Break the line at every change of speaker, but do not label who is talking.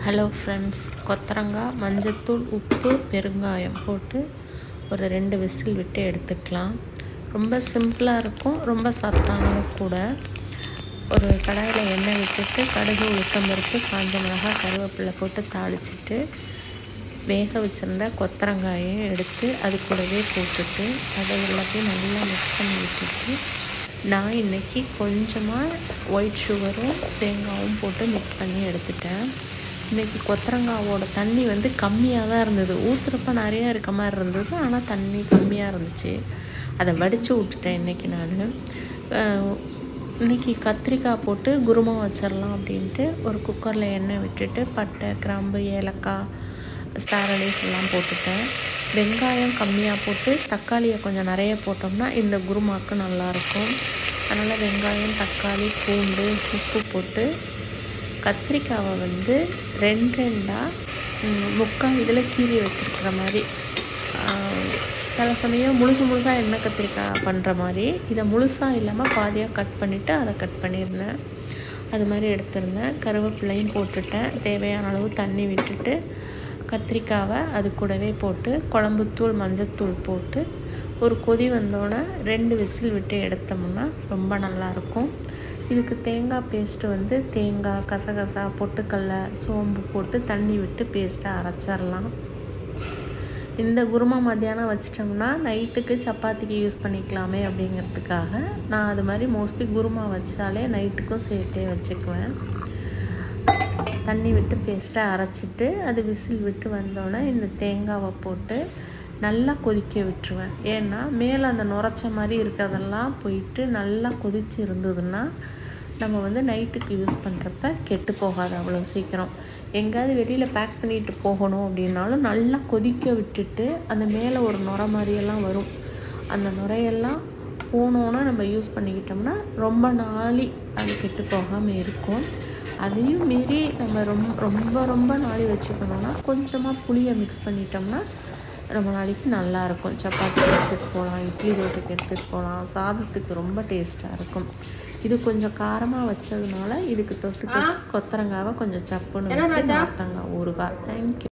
Hello friends, கொத்தரங்காய், மஞ்சத்தூள், உப்பு, பெருங்காயம் போட்டு ஒரு 2 விசில் விட்டு எடுத்துக்கலாம். ரொம்ப சிம்பிளாக இருக்கும், ரொம்ப சத்தானது கூட. ஒரு கடாயில் எண்ணெய் விட்டுட்டு கடுகு, உளுத்தம்பருப்பு, காஞ்ச மிளகாய், கருவேப்பிலை போட்டு தாளிச்சிட்டு வேக வச்சுருந்த கொத்தரங்காயையும் எடுத்து அது கூடவே போட்டுட்டு அதை எல்லாத்தையும் நல்லா மிக்ஸ் பண்ணி விட்டுட்டு நான் இன்றைக்கி கொஞ்சமாக ஒயிட் சுகரும் தேங்காயும் போட்டு மிக்ஸ் பண்ணி எடுத்துட்டேன். இன்றைக்கி கொத்தரங்காவோட தண்ணி கம்மியாக தான் இருந்தது. ஊற்றுறப்ப நிறையா இருக்க மாதிரி இருந்தது, ஆனால் தண்ணி கம்மியாக இருந்துச்சு. அதை வடித்து விட்டுட்டேன் இன்றைக்கி நான். இன்றைக்கி கத்திரிக்காய் போட்டு குருமா வச்சிடலாம் அப்படின்ட்டு ஒரு குக்கரில் எண்ணெய் விட்டுட்டு பட்டை, கிராம்பு, ஏலக்காய், ஸ்டார் அனீஸ் எல்லாம் போட்டுட்டேன். வெங்காயம் கம்மியாக போட்டு தக்காளியை கொஞ்சம் நிறைய போட்டோம்னா இந்த குருமாவுக்கு நல்லாயிருக்கும். அதனால் வெங்காயம், தக்காளி, பூண்டு, உப்பு போட்டு கத்திரிக்காவை 2 முக்கால் இதில் கீறி வச்சுருக்கிற மாதிரி, சில சமயம் முழுசாக எண்ணெய் கத்திரிக்காய் பண்ணுற மாதிரி இதை முழுசாக இல்லாமல் பாதியாக கட் பண்ணிவிட்டு அதை கட் பண்ணியிருந்தேன். அது மாதிரி எடுத்துருந்தேன். கருவேப்பிலையும் போட்டுட்டேன். தேவையான அளவு தண்ணி விட்டுட்டு கத்திரிக்காவை அது கூடவே போட்டு குழம்புத்தூள், மஞ்சத்தூள் போட்டு ஒரு கொதி வந்தோடனே 2 விசில் விட்டு எடுத்தோம்னா ரொம்ப நல்லாயிருக்கும். இதுக்கு தேங்காய் பேஸ்ட்டு தேங்காய், கசகசா, பொட்டுக்கடலை, சோம்பு போட்டு தண்ணி விட்டு பேஸ்ட்டை அரைச்சிடலாம். இந்த குருமா மத்தியானம் வச்சிட்டோம்னா நைட்டுக்கு சப்பாத்திக்கு யூஸ் பண்ணிக்கலாமே அப்படிங்கிறதுக்காக நான் அது மாதிரி மோஸ்ட்லி குருமா வச்சாலே நைட்டுக்கும் சேர்த்தே வச்சுக்குவேன். தண்ணி விட்டு பேஸ்ட்டை அரைச்சிட்டு அது விசில் விட்டு வந்தோடனே இந்த தேங்காவை போட்டு நல்லா கொதிக்க விட்டுருவேன். ஏன்னா மேலே அந்த நுரைச்ச மாதிரி இருக்கிறதெல்லாம் போயிட்டு நல்லா கொதிச்சு இருந்ததுன்னா நம்ம நைட்டுக்கு யூஸ் பண்ணுறப்ப கெட்டு போகாது அவ்வளோ சீக்கிரம். எங்கேயாவது வெளியில் பேக் பண்ணிட்டு போகணும் அப்படின்னாலும் நல்லா கொதிக்க விட்டுட்டு அந்த மேலே ஒரு நுரை மாதிரியெல்லாம் வரும். அந்த நுரையெல்லாம் போனோன்னா நம்ம யூஸ் பண்ணிக்கிட்டோம்னா ரொம்ப நாளி அது கெட்டு போகாமல் இருக்கும். அதையும் மீறி நம்ம ரொம்ப நாளி வச்சுக்கணுன்னா கொஞ்சமாக புளியை மிக்ஸ் பண்ணிட்டோம்னா ரொம்ப நாளைக்கு நல்லாயிருக்கும். சப்பாத்திக்கு எடுத்துகிட்டு போகலாம், இட்லி தோசைக்கு எடுத்துகிட்டு போகலாம், சாதத்துக்கு ரொம்ப டேஸ்ட்டாக இருக்கும். இது கொஞ்சம் காரமாக வச்சதுனால இதுக்கு தொட்டுக்கு கொத்தரங்காவை கொஞ்சம் சப்புன்னு வச்சு நார்த்தங்காய் ஊறுகாய். தேங்க்யூ.